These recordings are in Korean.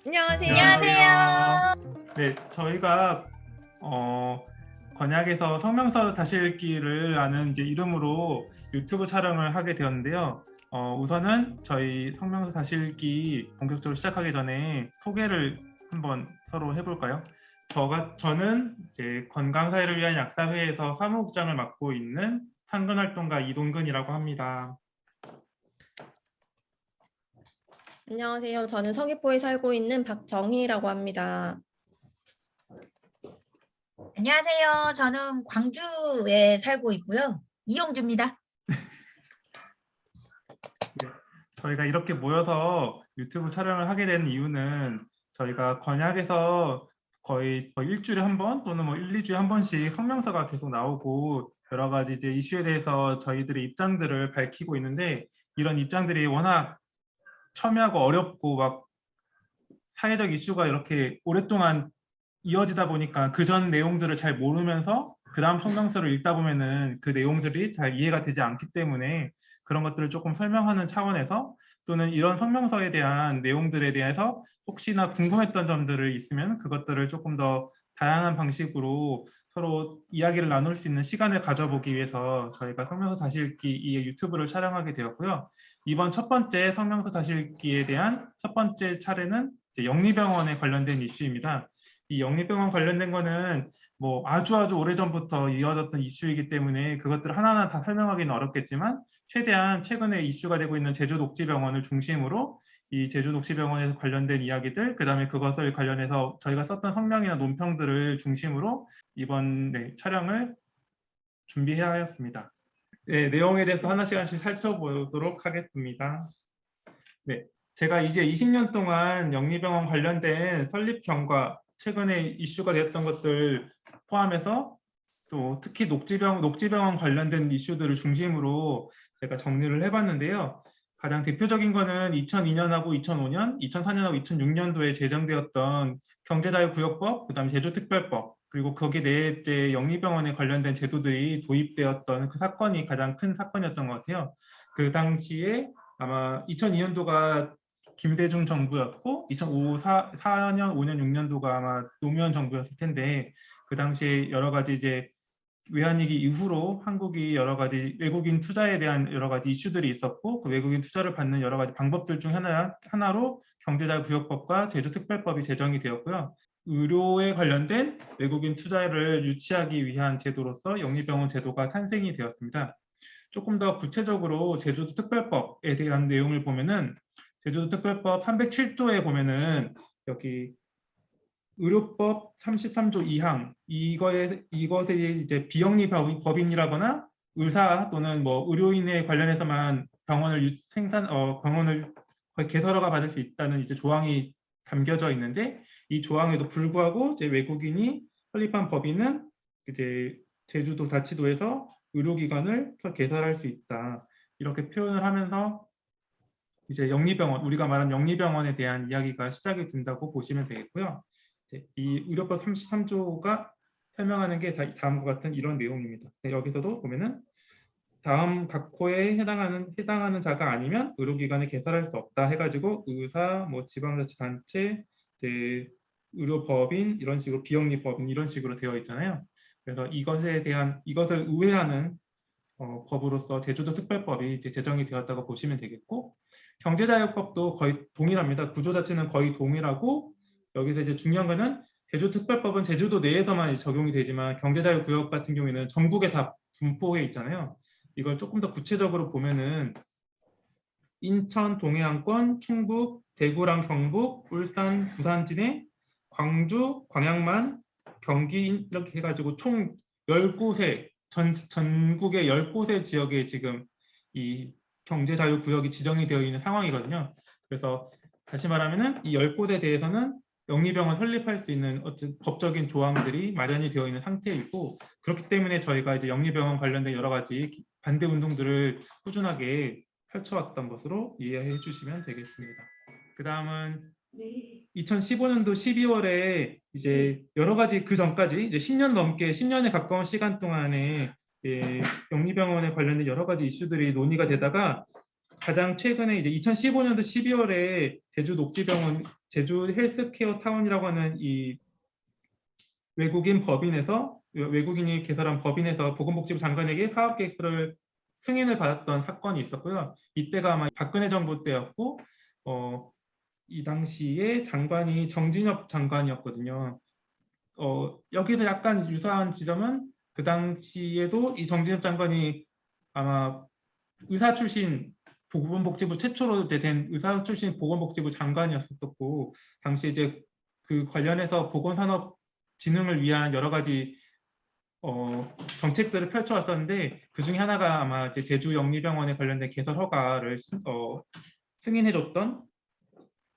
안녕하세요. 안녕하세요. 네, 저희가 어, 건약에서 성명서 다시 읽기를 이제 이름으로 유튜브 촬영을 하게 되었는데요. 우선은 저희 성명서 다시 읽기 본격적으로 시작하기 전에 소개를 한번 서로 해볼까요? 저는 이제 건강사회를 위한 약사회에서 사무국장을 맡고 있는 상근활동가 이동근이라고 합니다. 안녕하세요. 저는 서귀포에 살고 있는 박정희라고 합니다. 안녕하세요. 저는 광주에 살고 있고요. 이영주입니다. 저희가 이렇게 모여서 유튜브 촬영을 하게 된 이유는 저희가 건약에서 거의 일주일에 한 번 또는 뭐 1, 2주에 한 번씩 성명서가 계속 나오고 여러 가지 이제 이슈에 대해서 저희들의 입장들을 밝히고 있는데 이런 입장들이 워낙 첨예하고 어렵고 막 사회적 이슈가 이렇게 오랫동안 이어지다 보니까 그 전 내용들을 잘 모르면서 그 다음 성명서를 읽다 보면은 그 내용들이 잘 이해가 되지 않기 때문에 그런 것들을 조금 설명하는 차원에서 또는 이런 성명서에 대한 내용들에 대해서 혹시나 궁금했던 점들을 있으면 그것들을 조금 더 다양한 방식으로 서로 이야기를 나눌 수 있는 시간을 가져보기 위해서 저희가 성명서 다시 읽기 이 유튜브를 촬영하게 되었고요. 이번 첫 번째 성명서 다시 읽기에 대한 첫 번째 차례는 영리병원에 관련된 이슈입니다. 이 영리병원 관련된 거는 뭐 아주 오래전부터 이어졌던 이슈이기 때문에 그것들 하나하나 다 설명하기는 어렵겠지만 최대한 최근에 이슈가 되고 있는 제주녹지병원을 중심으로 이 제주녹지병원에서 관련된 이야기들, 그다음에 그것을 관련해서 저희가 썼던 성명이나 논평들을 중심으로 이번 촬영을 준비해야 하였습니다. 네, 내용에 대해서 하나씩 살펴보도록 하겠습니다. 네, 제가 이제 20년 동안 영리병원 관련된 설립 경과, 최근에 이슈가 되었던 것들 포함해서 또 특히 녹지병원 관련된 이슈들을 중심으로 제가 정리를 해봤는데요. 가장 대표적인 거는 2002년하고 2005년, 2004년하고 2006년도에 제정되었던 경제자유구역법, 그다음에 제주특별법, 그리고 거기에 내에 이제 영리병원에 관련된 제도들이 도입되었던 그 사건이 가장 큰 사건이었던 것 같아요. 그 당시에 아마 2002년도가 김대중 정부였고 2004년, 5년, 6년도가 아마 노무현 정부였을 텐데 그 당시에 여러 가지 이제 외환위기 이후로 한국이 여러 가지 외국인 투자에 대한 여러 가지 이슈들이 있었고 그 외국인 투자를 받는 여러 가지 방법들 중 하나로 경제자유구역법과 제주특별법이 제정이 되었고요. 의료에 관련된 외국인 투자를 유치하기 위한 제도로서 영리병원 제도가 탄생이 되었습니다. 조금 더 구체적으로 제주도 특별법에 대한 내용을 보면은 제주도 특별법 307조에 보면은 여기 의료법 33조 2항 이것에 이제 비영리 법인이라거나 의사 또는 뭐 의료인에 관련해서만 병원을 개설허가 받을 수 있다는 이제 조항이 담겨져 있는데 이 조항에도 불구하고 이제 외국인이 설립한 법인은 이제 제주도 자치도에서 의료기관을 개설할 수 있다 이렇게 표현을 하면서 이제 영리병원 우리가 말한 영리병원에 대한 이야기가 시작이 된다고 보시면 되겠고요. 이 의료법 33조가 설명하는 게 다음과 같은 이런 내용입니다. 여기서도 보면은 다음 각 호에 해당하는 자가 아니면 의료기관에 개설할 수 없다 해가지고 의사, 뭐 지방자치단체, 의료법인 이런 식으로 비영리법인 이런 식으로 되어 있잖아요. 그래서 이것을 우회하는 법으로서 제주도 특별법이 이제 제정이 되었다고 보시면 되겠고 경제자유법도 거의 동일합니다. 구조 자체는 거의 동일하고 여기서 이제 중요한 거는 제주특별법은 제주도 내에서만 적용이 되지만 경제자유구역 같은 경우에는 전국에 다 분포해 있잖아요. 이걸 조금 더 구체적으로 보면은 인천, 동해안권, 충북, 대구랑 경북, 울산, 부산 진해, 광주, 광양만, 경기 이렇게 해가지고 총 10곳에 전국의 10곳의 지역에 지금 이 경제자유구역이 지정이 되어 있는 상황이거든요. 그래서 다시 말하면은 이 10곳에 대해서는 영리병원 설립할 수 있는 어떤 법적인 조항들이 마련이 되어 있는 상태이고 그렇기 때문에 저희가 이제 영리병원 관련된 여러 가지 반대 운동들을 꾸준하게 펼쳐왔던 것으로 이해해 주시면 되겠습니다. 그 다음은 2015년도 12월에 이제 여러 가지 그 전까지 이제 10년에 가까운 시간 동안에 영리병원에 관련된 여러 가지 이슈들이 논의가 되다가 가장 최근에 이제 2015년도 12월에 제주 녹지병원 제주 헬스케어 타운이라고 하는 이 외국인이 개설한 법인에서 보건복지부 장관에게 사업 계획서를 승인을 받았던 사건이 있었고요. 이때가 아마 박근혜 정부 때였고 이 당시에 장관이 정진엽 장관이었거든요. 여기서 약간 유사한 지점은 그 당시에도 이 정진엽 장관이 아마 의사 출신 보건복지부 최초로 이제 된 의사 출신 보건복지부 장관이었었고 당시 이제 그 관련해서 보건산업 진흥을 위한 여러 가지 정책들을 펼쳐왔었는데 그 중에 하나가 아마 이제 제주 영리병원에 관련된 개설 허가를 승인해줬던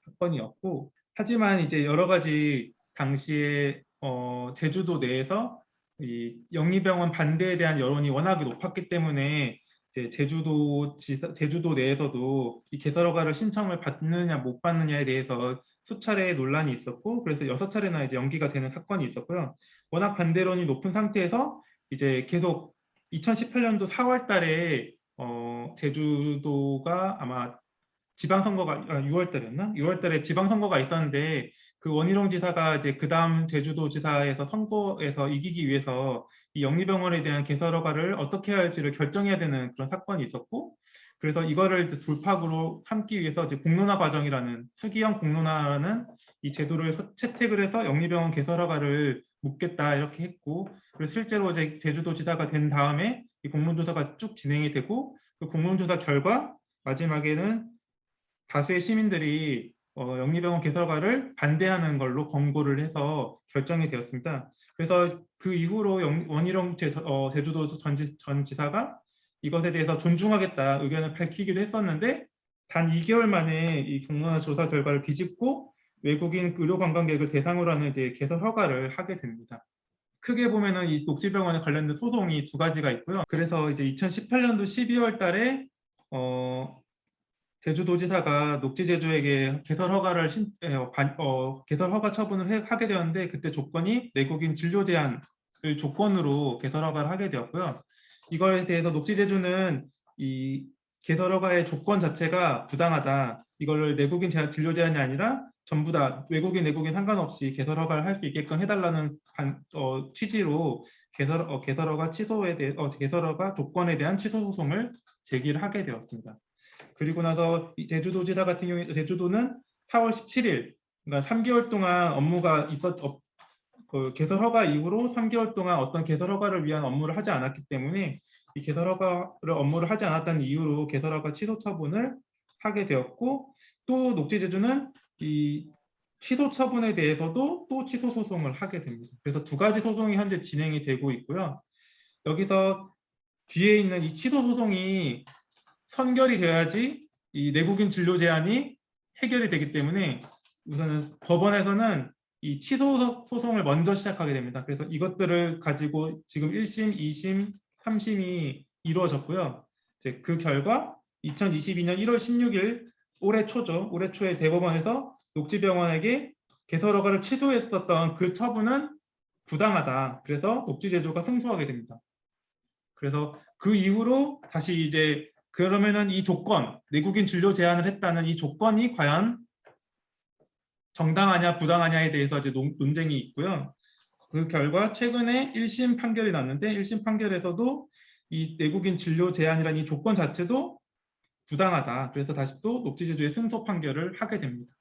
사건이었고 하지만 이제 여러 가지 당시에 제주도 내에서 이 영리병원 반대에 대한 여론이 워낙에 높았기 때문에 이제 제주도 내에서도 이 개설 허가를 신청을 받느냐 못 받느냐에 대해서 수차례 논란이 있었고 그래서 6차례나 이제 연기가 되는 사건이 있었고요. 워낙 반대론이 높은 상태에서 이제 계속 2018년도 4월 달에 제주도가 아마 지방선거가 6월 달이었나? 6월 달에 지방선거가 있었는데 그 원희룡 지사가 이제 그 다음 제주도지사에서 선거에서 이기기 위해서 이 영리병원에 대한 개설 허가를 어떻게 해야 할지를 결정해야 되는 그런 사건이 있었고 그래서 이거를 돌파구로 삼기 위해서 이제 공론화 과정이라는 수기형 공론화라는 이 제도를 채택을 해서 영리병원 개설 허가를 묻겠다 이렇게 했고 그래서 실제로 이제 제주도지사가 된 다음에 이 공론조사가 쭉 진행이 되고 그 공론조사 결과 마지막에는 다수의 시민들이 영리병원 개설과를 반대하는 걸로 권고를 해서 결정이 되었습니다. 그래서 그 이후로 원희룡 제주도 전 지사가 이것에 대해서 존중하겠다 의견을 밝히기도 했었는데 단 2개월 만에 이 공론화 조사 결과를 뒤집고 외국인 의료 관광객을 대상으로 하는 이제 개설 허가를 하게 됩니다. 크게 보면은 이 녹지병원에 관련된 소송이 두 가지가 있고요. 그래서 이제 2018년도 12월 달에 제주도지사가 녹지제주에게 개설 허가 처분을 하게 되었는데 그때 조건이 내국인 진료 제한을 조건으로 개설 허가를 하게 되었고요. 이거에 대해서 녹지제주는 이 개설 허가의 조건 자체가 부당하다. 이걸 내국인 진료 제한이 아니라 전부 다 외국인 내국인 상관없이 개설 허가를 할 수 있게끔 해달라는 취지로 개설 허가 개설 허가 조건에 대한 취소 소송을 제기를 하게 되었습니다. 그리고 나서 제주도지사 같은 경우에 제주도는 4월 17일, 그러니까 3개월 동안 업무가 그 개설 허가 이후로 3개월 동안 어떤 개설 허가를 위한 업무를 하지 않았기 때문에 이 개설 허가를 업무를 하지 않았다는 이유로 개설 허가 취소 처분을 하게 되었고 또 녹지제주는 이 취소 처분에 대해서도 또 취소 소송을 하게 됩니다. 그래서 두 가지 소송이 현재 진행이 되고 있고요. 여기서 뒤에 있는 이 취소 소송이 선결이 돼야지 이 내국인 진료 제한이 해결이 되기 때문에 우선은 법원에서는 이 취소 소송을 먼저 시작하게 됩니다. 그래서 이것들을 가지고 지금 1심, 2심, 3심이 이루어졌고요. 이제 그 결과 2022년 1월 16일 올해 초에 대법원에서 녹지병원에게 개설 허가를 취소했었던 그 처분은 부당하다. 그래서 녹지제주가 승소하게 됩니다. 그래서 그 이후로 다시 이제 그러면은 이 조건, 내국인 진료 제한을 했다는 이 조건이 과연 정당하냐 부당하냐에 대해서 이제 논쟁이 있고요. 그 결과 최근에 1심 판결이 났는데 1심 판결에서도 이 내국인 진료 제한이라는 이 조건 자체도 부당하다. 그래서 다시 또 녹지제주의 승소 판결을 하게 됩니다.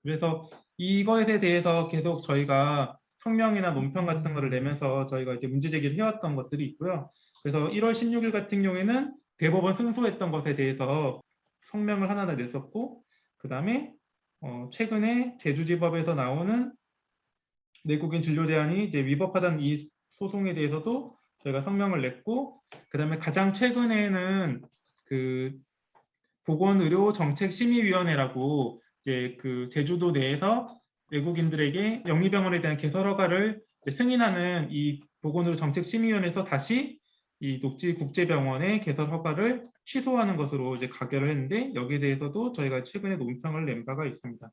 그래서 이것에 대해서 계속 저희가 성명이나 논평 같은 거를 내면서 저희가 이제 문제 제기를 해왔던 것들이 있고요. 그래서 1월 16일 같은 경우에는 대법원 승소했던 것에 대해서 성명을 하나 냈었고 그 다음에 최근에 제주지법에서 나오는 내국인 진료 제한이 이제 위법하다는 이 소송에 대해서도 저희가 성명을 냈고 그 다음에 가장 최근에는 그 보건의료정책심의위원회라고 이제 그 제주도 내에서 외국인들에게 영리병원에 대한 개설 허가를 승인하는 이 보건의료정책심의위원회에서 다시 이 녹지국제병원의 개설 허가를 취소하는 것으로 이제 가결을 했는데 여기에 대해서도 저희가 최근에 논평을 낸 바가 있습니다.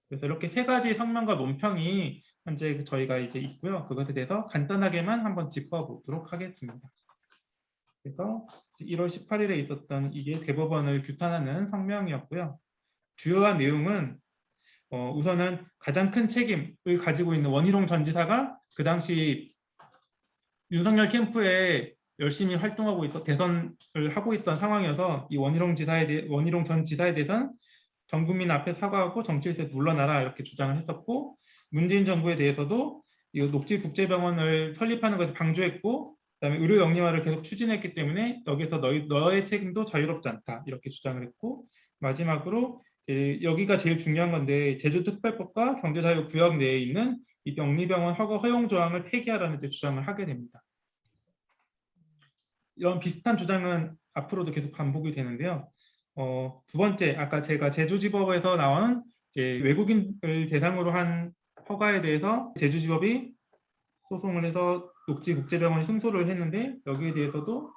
그래서 이렇게 세 가지 성명과 논평이 현재 저희가 이제 있고요. 그것에 대해서 간단하게만 한번 짚어보도록 하겠습니다. 그래서 1월 18일에 있었던 이게 대법원을 규탄하는 성명이었고요. 주요한 내용은 우선은 가장 큰 책임을 가지고 있는 원희룡 전 지사가 그 당시 윤석열 캠프에 열심히 활동하고 있어 대선을 하고 있던 상황이어서 이 원희룡 전 지사에 대해서는 전 국민 앞에 사과하고 정치에서 물러나라 이렇게 주장을 했었고, 문재인 정부에 대해서도 이 녹지국제병원을 설립하는 것을 방조했고, 그다음에 의료 영리화를 계속 추진했기 때문에 여기서 너의 책임도 자유롭지 않다 이렇게 주장을 했고, 마지막으로 여기가 제일 중요한 건데 제주특별법과 경제자유구역 내에 있는 이 영리병원 허용 조항을 폐기하라는 주장을 하게 됩니다. 이런 비슷한 주장은 앞으로도 계속 반복이 되는데요. 두 번째, 아까 제가 제주지법에서 나온 외국인을 대상으로 한 허가에 대해서 제주지법이 소송을 해서 녹지국제병원이 승소를 했는데, 여기에 대해서도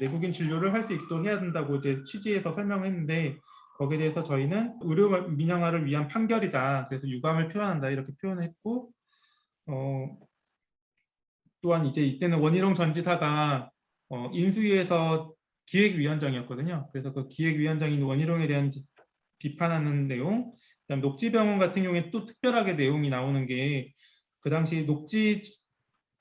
내국인 진료를 할 수 있도록 해야 된다고 취지해서 설명을 했는데, 거기에 대해서 저희는 의료 민영화를 위한 판결이다, 그래서 유감을 표현한다 이렇게 표현을 했고, 또한 이때는 원희룡 전 지사가 인수위에서 기획위원장이었거든요. 그래서 그 기획위원장인 원희룡에 대한 비판하는 내용, 그다음 녹지병원 같은 경우에 또 특별하게 내용이 나오는 게, 그 당시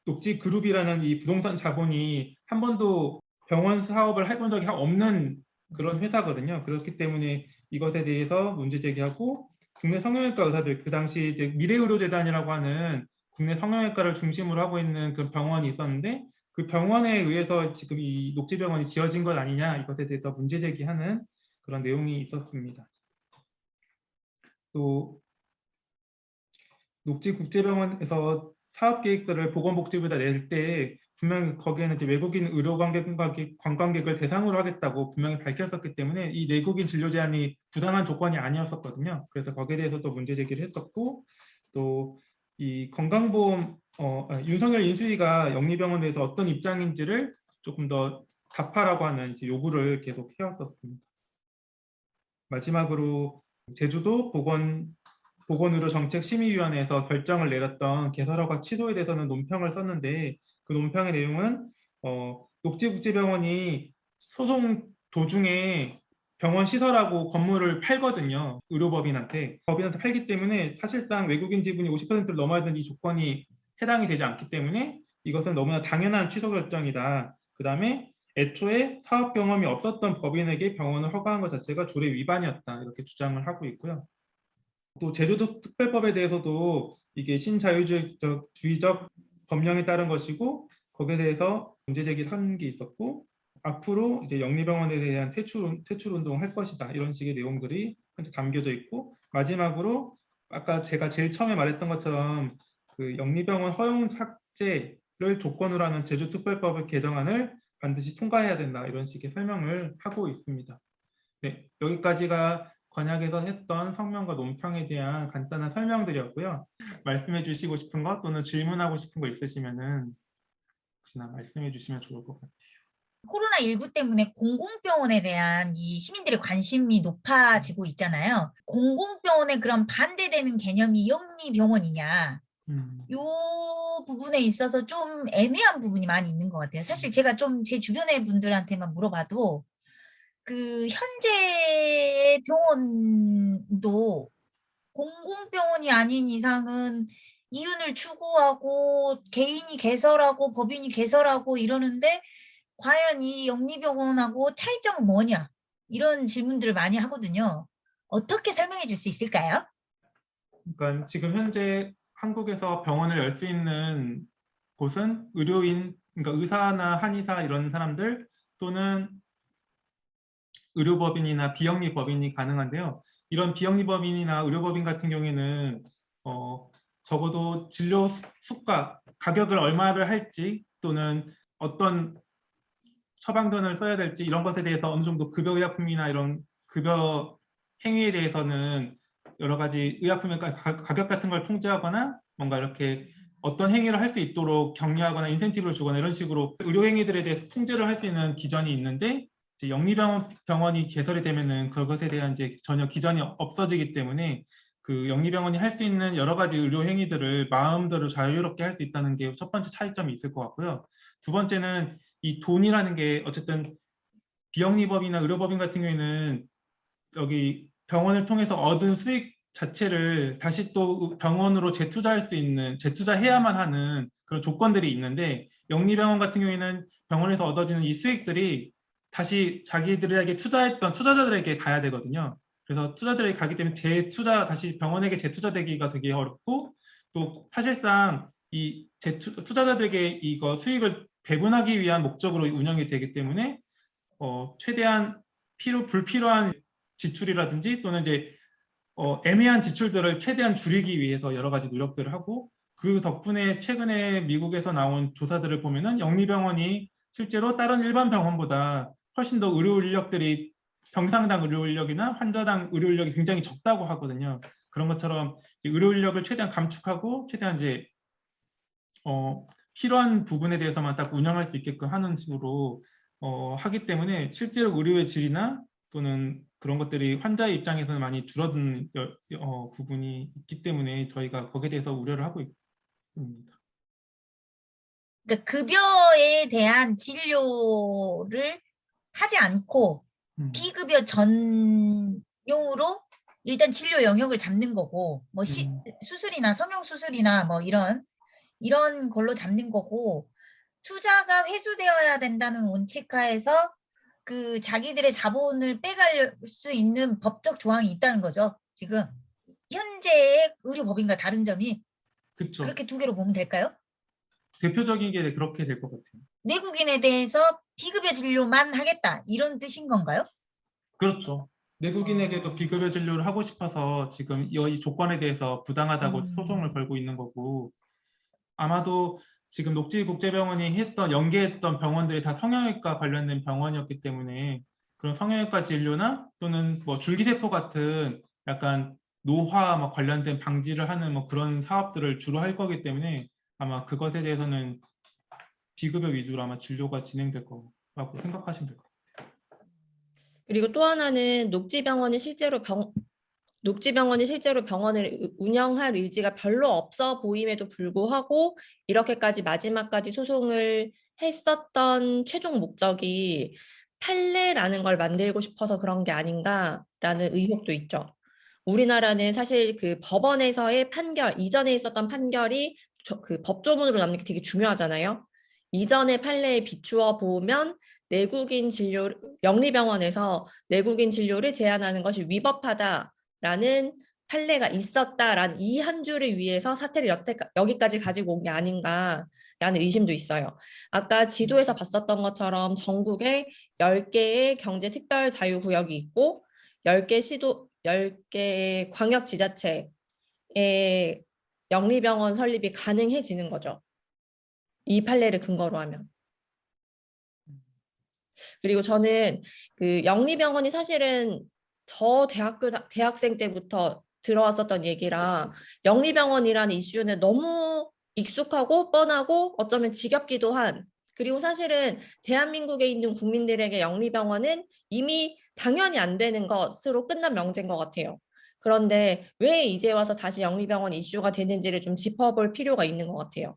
녹지그룹이라는 이 부동산 자본이 한 번도 병원 사업을 해본 적이 없는 그런 회사거든요. 그렇기 때문에 이것에 대해서 문제 제기하고, 국내 성형외과 의사들, 그 당시 미래의료재단이라고 하는 국내 성형외과를 중심으로 하고 있는 그 병원이 있었는데, 그 병원에 의해서 지금 이 녹지병원이 지어진 것 아니냐, 이것에 대해서 문제 제기하는 그런 내용이 있었습니다. 또 녹지국제병원에서 사업계획서를 보건복지부에다 낼 때 분명히 거기에는 외국인 의료 관광객을 대상으로 하겠다고 분명히 밝혔었기 때문에 이 내국인 진료 제한이 부당한 조건이 아니었었거든요. 그래서 거기에 대해서도 문제 제기를 했었고, 또 이 건강보험 윤석열 인수위가 영리병원에 대해서 어떤 입장인지를 조금 더 답하라고 하는 요구를 계속 해왔었습니다. 마지막으로 제주도 보건의료정책심의위원회에서 결정을 내렸던 개설허가 취소에 대해서는 논평을 썼는데, 그 논평의 내용은 녹지국제병원이 소송 도중에 병원 시설하고 건물을 팔거든요. 의료법인한테. 법인한테 팔기 때문에 사실상 외국인 지분이 50%를 넘어야 되는 이 조건이 해당이 되지 않기 때문에 이것은 너무나 당연한 취소 결정이다. 그 다음에 애초에 사업 경험이 없었던 법인에게 병원을 허가한 것 자체가 조례 위반이었다, 이렇게 주장을 하고 있고요. 또 제주도 특별법에 대해서도 이게 신자유주의적 법령에 따른 것이고, 거기에 대해서 문제 제기를 한 게 있었고, 앞으로 영리병원에 대한 퇴출 운동을 할 것이다, 이런 식의 내용들이 담겨져 있고, 마지막으로 아까 제가 제일 처음에 말했던 것처럼 그 영리병원 허용 삭제를 조건으로 하는 제주특별법의 개정안을 반드시 통과해야 된다, 이런 식의 설명을 하고 있습니다. 네, 여기까지가 건약에서 했던 성명과 논평에 대한 간단한 설명들이었고요. 말씀해 주시고 싶은 것 또는 질문하고 싶은 거 있으시면은 혹시나 말씀해 주시면 좋을 것 같아요. 코로나19 때문에 공공병원에 대한 이 시민들의 관심이 높아지고 있잖아요. 공공병원에 그럼 반대되는 개념이 영리병원이냐? 요 부분에 있어서 좀 애매한 부분이 많이 있는 것 같아요. 사실 제가 좀 제 주변의 분들한테만 물어봐도 그 현재 병원도 공공병원이 아닌 이상은 이윤을 추구하고 개인이 개설하고 법인이 개설하고 이러는데 과연 이 영리병원하고 차이점은 뭐냐? 이런 질문들을 많이 하거든요. 어떻게 설명해 줄 수 있을까요? 그러니까 지금 현재 한국에서 병원을 열 수 있는 곳은 의료인, 그러니까 의사나 한의사 이런 사람들 또는 의료법인이나 비영리법인이 가능한데요. 이런 비영리법인이나 의료법인 같은 경우에는 적어도 진료 수가, 가격을 얼마를 할지 또는 어떤 처방전을 써야 될지 이런 것에 대해서 어느 정도 급여의약품이나 이런 급여 행위에 대해서는 여러 가지 의약품의 가격 같은 걸 통제하거나 뭔가 이렇게 어떤 행위를 할 수 있도록 격려하거나 인센티브를 주거나 이런 식으로 의료 행위들에 대해서 통제를 할 수 있는 기전이 있는데, 이제 영리병원이 개설이 되면은 그것에 대한 전혀 기전이 없어지기 때문에 그 영리병원이 할 수 있는 여러 가지 의료 행위들을 마음대로 자유롭게 할 수 있다는 게 첫 번째 차이점이 있을 것 같고요. 두 번째는 이 돈이라는 게 어쨌든 비영리법이나 의료법인 같은 경우에는 여기 병원을 통해서 얻은 수익 자체를 다시 또 병원으로 재투자할 수 있는, 재투자해야만 하는 그런 조건들이 있는데, 영리병원 같은 경우에는 병원에서 얻어지는 이 수익들이 다시 자기들에게 투자했던 투자자들에게 가야 되거든요. 그래서 투자자들에게 가기 때문에 다시 병원에게 재투자되기가 되게 어렵고, 또 사실상 이 투자자들에게 이거 수익을 배분하기 위한 목적으로 운영이 되기 때문에 최대한 불필요한 지출이라든지 또는 이제 애매한 지출들을 최대한 줄이기 위해서 여러 가지 노력들을 하고, 그 덕분에 최근에 미국에서 나온 조사들을 보면은 영리병원이 실제로 다른 일반 병원보다 훨씬 더 의료 인력들이 병상당 의료 인력이나 환자당 의료 인력이 굉장히 적다고 하거든요. 그런 것처럼 의료 인력을 최대한 감축하고 최대한 이제 필요한 부분에 대해서만 딱 운영할 수 있게끔 하는 식으로 하기 때문에 실제로 의료의 질이나 또는 그런 것들이 환자의 입장에서는 많이 줄어든 부분이 있기 때문에 저희가 거기에 대해서 우려를 하고 있습니다. 그러니까 급여에 대한 진료를 하지 않고 비급여 전용으로 일단 진료 영역을 잡는 거고, 뭐 수술이나 성형 수술이나 뭐 이런 걸로 잡는 거고, 투자가 회수되어야 된다는 원칙하에서 그 자기들의 자본을 빼갈 수 있는 법적 조항이 있다는 거죠. 지금 현재의 의료법인과 다른 점이 그렇죠. 그렇게 두 개로 보면 될까요? 대표적인 게 그렇게 될 것 같아요. 내국인에 대해서 비급여 진료만 하겠다 이런 뜻인 건가요? 그렇죠. 내국인에게도 비급여 진료를 하고 싶어서 지금 이 조건에 대해서 부당하다고 소송을 걸고 있는 거고, 아마도 지금 녹지국제병원이 연계했던 병원들이 다 성형외과 관련된 병원이었기 때문에 그런 성형외과 진료나 또는 뭐 줄기세포 같은 약간 노화 관련된 방지를 하는 뭐 그런 사업들을 주로 할 거기 때문에 아마 그것에 대해서는 비급여 위주로 아마 진료가 진행될 거라고 생각하시면 될 것 같아요. 그리고 또 하나는 녹지병원이 실제로 병원을 운영할 의지가 별로 없어 보임에도 불구하고 이렇게까지 마지막까지 소송을 했었던 최종 목적이 판례라는 걸 만들고 싶어서 그런 게 아닌가라는 의혹도 있죠. 우리나라는 사실 그 법원에서의 판결, 이전에 있었던 판결이 그 법조문으로 남는 게 되게 중요하잖아요. 이전의 판례에 비추어 보면 영리병원에서 내국인 진료를 제한하는 것이 위법하다라는 판례가 있었다라는 이 한 줄을 위해서 사태를 여기까지 가지고 온 게 아닌가라는 의심도 있어요. 아까 지도에서 봤었던 것처럼 전국에 10개의 경제특별자유구역이 있고 10개의 광역지자체의 영리병원 설립이 가능해지는 거죠. 이 판례를 근거로 하면. 그리고 저는 그 영리병원이 사실은 저 대학생 때부터 들어왔었던 얘기라 영리병원이라는 이슈는 너무 익숙하고 뻔하고 어쩌면 지겹기도 한, 그리고 사실은 대한민국에 있는 국민들에게 영리병원은 이미 당연히 안 되는 것으로 끝난 명제인 것 같아요. 그런데 왜 이제 와서 다시 영리병원 이슈가 되는지를 좀 짚어볼 필요가 있는 것 같아요.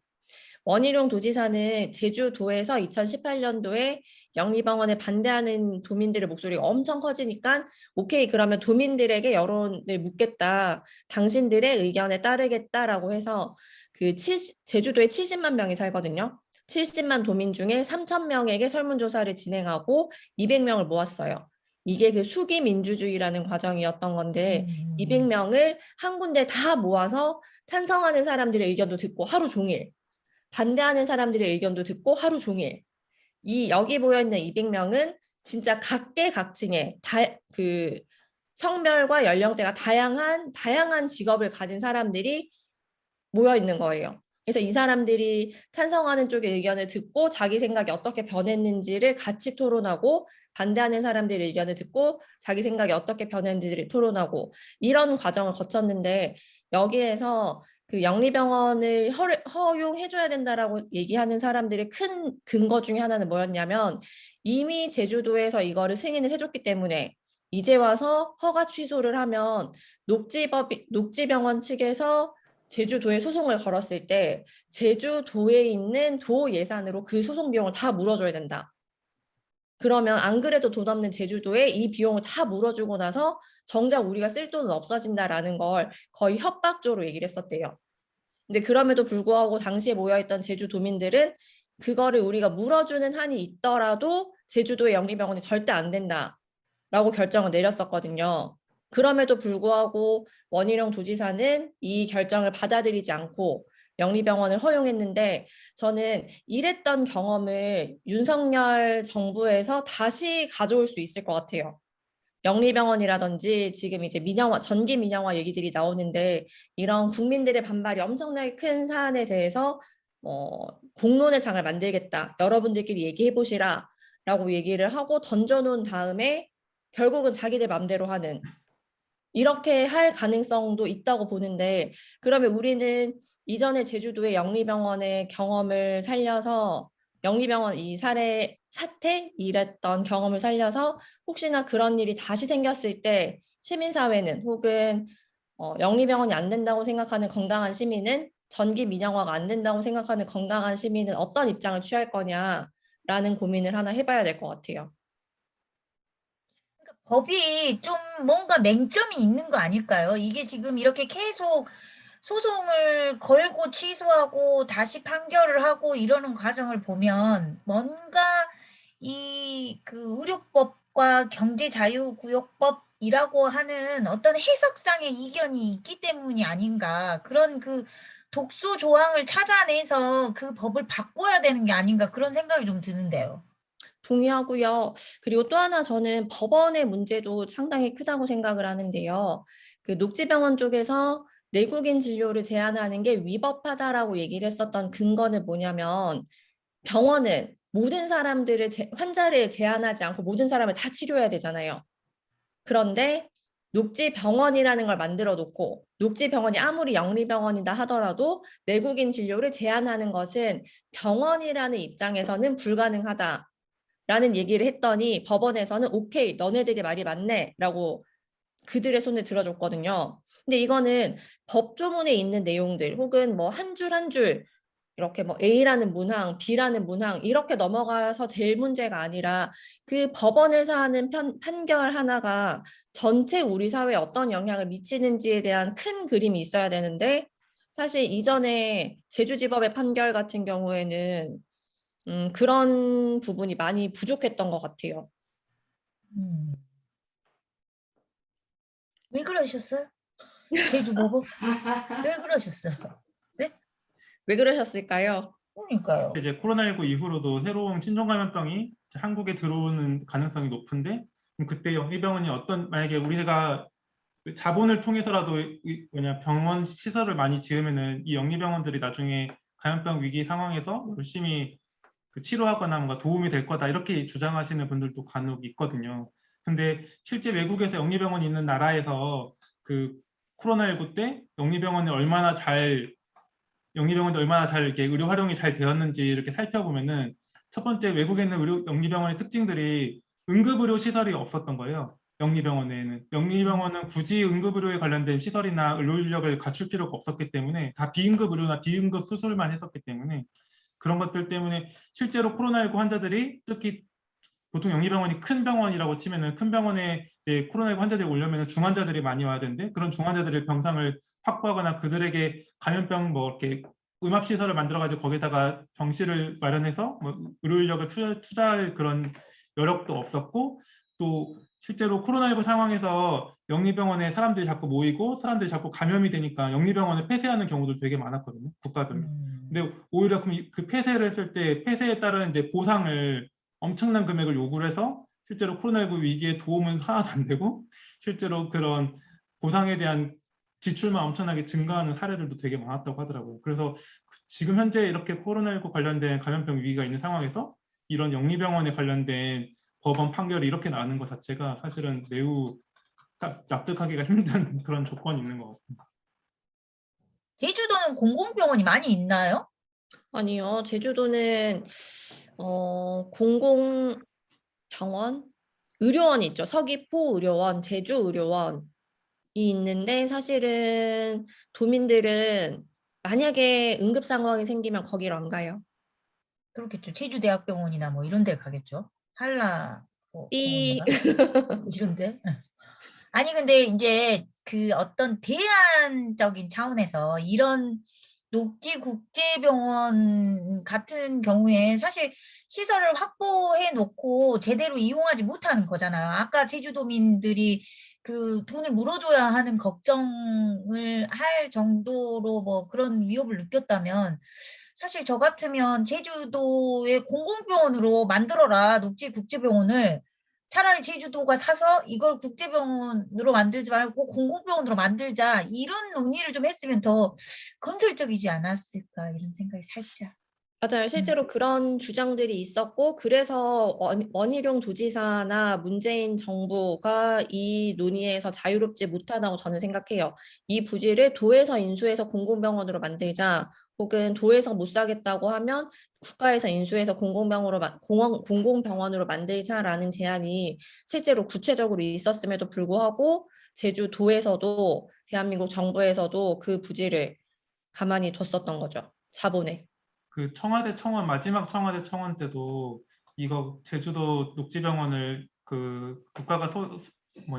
원희룡 도지사는 제주도에서 2018년도에 영리병원에 반대하는 도민들의 목소리가 엄청 커지니까 오케이, 그러면 도민들에게 여론을 묻겠다, 당신들의 의견에 따르겠다라고 해서 제주도에 70만 명이 살거든요. 70만 도민 중에 3,000명에게 설문조사를 진행하고 200명을 모았어요. 이게 그 수기 민주주의라는 과정이었던 건데 200명을 한 군데 다 모아서 찬성하는 사람들의 의견도 듣고 하루 종일, 반대하는 사람들의 의견도 듣고 하루 종일, 여기 모여있는 200명은 진짜 각계각층의 그 성별과 연령대가 다양한 직업을 가진 사람들이 모여있는 거예요. 그래서 이 사람들이 찬성하는 쪽의 의견을 듣고 자기 생각이 어떻게 변했는지를 같이 토론하고, 반대하는 사람들의 의견을 듣고 자기 생각이 어떻게 변했는지를 토론하고, 이런 과정을 거쳤는데 여기에서 그 영리병원을 허용해줘야 된다라고 얘기하는 사람들의 큰 근거 중에 하나는 뭐였냐면, 이미 제주도에서 이거를 승인을 해줬기 때문에 이제 와서 허가 취소를 하면 녹지병원 측에서 제주도에 소송을 걸었을 때 제주도에 있는 도 예산으로 그 소송 비용을 다 물어줘야 된다. 그러면 안 그래도 돈 없는 제주도에 이 비용을 다 물어주고 나서 정작 우리가 쓸 돈은 없어진다라는 걸 거의 협박조로 얘기를 했었대요. 근데 그럼에도 불구하고 당시에 모여있던 제주도민들은 그거를 우리가 물어주는 한이 있더라도 제주도의 영리병원이 절대 안 된다라고 결정을 내렸었거든요. 그럼에도 불구하고 원희룡 도지사는 이 결정을 받아들이지 않고 영리병원을 허용했는데 저는 이랬던 경험을 윤석열 정부에서 다시 가져올 수 있을 것 같아요. 영리병원이라든지 지금 이제 민영화, 전기 민영화 얘기들이 나오는데 이런 국민들의 반발이 엄청나게 큰 사안에 대해서 공론의 장을 만들겠다. 여러분들끼리 얘기해 보시라 라고 얘기를 하고 던져놓은 다음에 결국은 자기들 맘대로 하는 이렇게 할 가능성도 있다고 보는데 그러면 우리는 이전에 제주도의 영리병원의 경험을 살려서 영리병원 이 사태 이랬던 경험을 살려서 혹시나 그런 일이 다시 생겼을 때 시민사회는 혹은 영리병원이 안 된다고 생각하는 건강한 시민은 전기 민영화가 안 된다고 생각하는 건강한 시민은 어떤 입장을 취할 거냐라는 고민을 하나 해봐야 될 것 같아요. 법이 좀 뭔가 맹점이 있는 거 아닐까요? 이게 지금 이렇게 계속 소송을 걸고 취소하고 다시 판결을 하고 이러는 과정을 보면 뭔가 이 그 의료법과 경제자유구역법이라고 하는 어떤 해석상의 이견이 있기 때문이 아닌가. 그런 그 독소 조항을 찾아내서 그 법을 바꿔야 되는 게 아닌가 그런 생각이 좀 드는데요. 동의하고요. 그리고 또 하나 저는 법원의 문제도 상당히 크다고 생각을 하는데요. 그 녹지병원 쪽에서 내국인 진료를 제한하는 게 위법하다라고 얘기를 했었던 근거는 뭐냐면 병원은 모든 사람들을 환자를 제한하지 않고 모든 사람을 다 치료해야 되잖아요. 그런데 녹지병원이라는 걸 만들어 놓고 녹지병원이 아무리 영리병원이다 하더라도 내국인 진료를 제한하는 것은 병원이라는 입장에서는 불가능하다. 라는 얘기를 했더니 법원에서는 오케이, 너네들이 말이 맞네 라고 그들의 손을 들어줬거든요. 근데 이거는 법조문에 있는 내용들 혹은 뭐 한 줄 한 줄 이렇게 뭐 A라는 문항, B라는 문항 이렇게 넘어가서 될 문제가 아니라 그 법원에서 하는 판결 하나가 전체 우리 사회에 어떤 영향을 미치는지에 대한 큰 그림이 있어야 되는데 사실 이전에 제주지법의 판결 같은 경우에는 그런 부분이 많이 부족했던 것 같아요. 음. 왜 그러셨어요? 제주법은 왜 그러셨어요? 네? 왜 그러셨을까요? 그러니까요. 이제 코로나19 이후로도 새로운 신종 감염병이 한국에 들어오는 가능성이 높은데 그럼 그때 영리병원이 만약에 우리가 그 자본을 통해서라도 뭐냐 병원 시설을 많이 지으면은 이 영리병원들이 나중에 감염병 위기 상황에서 열심히 그 치료하거나 뭔가 도움이 될 거다 이렇게 주장하시는 분들도 간혹 있거든요. 근데 실제 외국에서 영리병원이 있는 나라에서 그 코로나19 때 영리병원이 얼마나 잘 이렇게 의료 활용이 잘 되었는지 이렇게 살펴보면은 첫 번째 외국에 있는 영리병원의 특징들이 응급의료 시설이 없었던 거예요. 영리병원에는. 영리병원은 굳이 응급의료에 관련된 시설이나 의료 인력을 갖출 필요가 없었기 때문에 다 비응급의료나 비응급 수술만 했었기 때문에 그런 것들 때문에 실제로 코로나19 환자들이 특히 보통 영리병원이 큰 병원이라고 치면은 큰 병원에 이제 코로나19 환자들이 오려면 중환자들이 많이 와야 되는데 그런 중환자들의 병상을 확보하거나 그들에게 감염병 뭐 이렇게 음압 시설을 만들어 가지고 거기다가 병실을 마련해서 뭐 의료 인력을 투자할 그런 여력도 없었고 또 실제로 코로나19 상황에서 영리병원에 사람들이 자꾸 모이고 사람들이 자꾸 감염이 되니까 영리병원을 폐쇄하는 경우도 되게 많았거든요. 국가별로. 근데 오히려 그 폐쇄를 했을 때 폐쇄에 따른 이제 보상을 엄청난 금액을 요구를 해서 실제로 코로나19 위기에 도움은 하나도 안 되고 실제로 그런 보상에 대한 지출만 엄청나게 증가하는 사례들도 되게 많았다고 하더라고요. 그래서 지금 현재 이렇게 코로나19 관련된 감염병 위기가 있는 상황에서 이런 영리병원에 관련된 법원 판결이 이렇게 나는 것 자체가 사실은 매우 납득하기가 힘든 그런 조건이 있는 것 같아요. 제주도는 공공병원이 많이 있나요? 아니요, 제주도는 공공병원, 의료원이 있죠. 서귀포 의료원, 제주 의료원 있는데 사실은 도민들은 만약에 응급 상황이 생기면 거기로 안 가요. 그렇겠죠. 제주대학병원이나 뭐 이런 데 가겠죠. 한라 이 병원인가? 이런데. 아니 근데 이제 그 어떤 대안적인 차원에서 이런 녹지국제병원 같은 경우에 사실 시설을 확보해 놓고 제대로 이용하지 못하는 거잖아요. 아까 제주도민들이 그 돈을 물어줘야 하는 걱정을 할 정도로 뭐 그런 위협을 느꼈다면 사실 저 같으면 제주도의 공공병원으로 만들어라, 녹지국제병원을. 차라리 제주도가 사서 이걸 국제병원으로 만들지 말고 공공병원으로 만들자. 이런 논의를 좀 했으면 더 건설적이지 않았을까 이런 생각이 살짝. 맞아요. 실제로 그런 주장들이 있었고, 그래서 원희룡 도지사나 문재인 정부가 이 논의에서 자유롭지 못하다고 저는 생각해요. 이 부지를 도에서 인수해서 공공병원으로 만들자, 혹은 도에서 못 사겠다고 하면 국가에서 인수해서 공공병원으로 만들자라는 제안이 실제로 구체적으로 있었음에도 불구하고 제주도에서도 대한민국 정부에서도 그 부지를 가만히 뒀었던 거죠. 자본에. 그 청와대 청원 마지막 청와대 청원 때도 이거 제주도 녹지병원을 그 국가가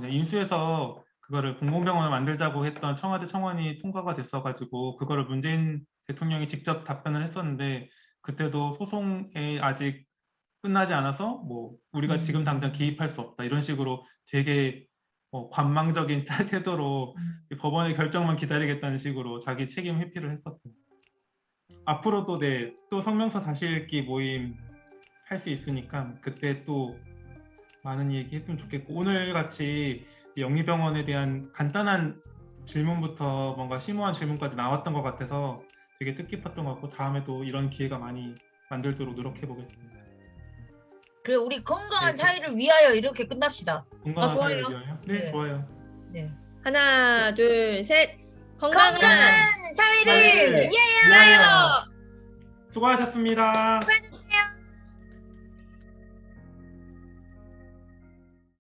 인수해서 그거를 공공병원을 만들자고 했던 청와대 청원이 통과가 됐어가지고 그거를 문재인 대통령이 직접 답변을 했었는데 그때도 소송에 아직 끝나지 않아서 뭐 우리가 지금 당장 개입할 수 없다 이런 식으로 되게 관망적인 태도로 법원의 결정만 기다리겠다는 식으로 자기 책임 회피를 했었죠. 앞으로도 또 성명서 다시 읽기 모임 할 수 있으니까 그때 또 많은 얘기 했으면 좋겠고 오늘 같이 영리병원에 대한 간단한 질문부터 뭔가 심오한 질문까지 나왔던 것 같아서 되게 뜻깊었던 것 같고 다음에도 이런 기회가 많이 만들도록 노력해 보겠습니다. 그래 우리 건강한 네, 사회를 위하여 이렇게 끝납시다. 건강한 좋아요. 사회를 위하여? 네, 네. 좋아요. 네. 하나, 둘, 셋. 건강한 건강한 사회를 사회를 위하여. 위하여. 수고하셨습니다.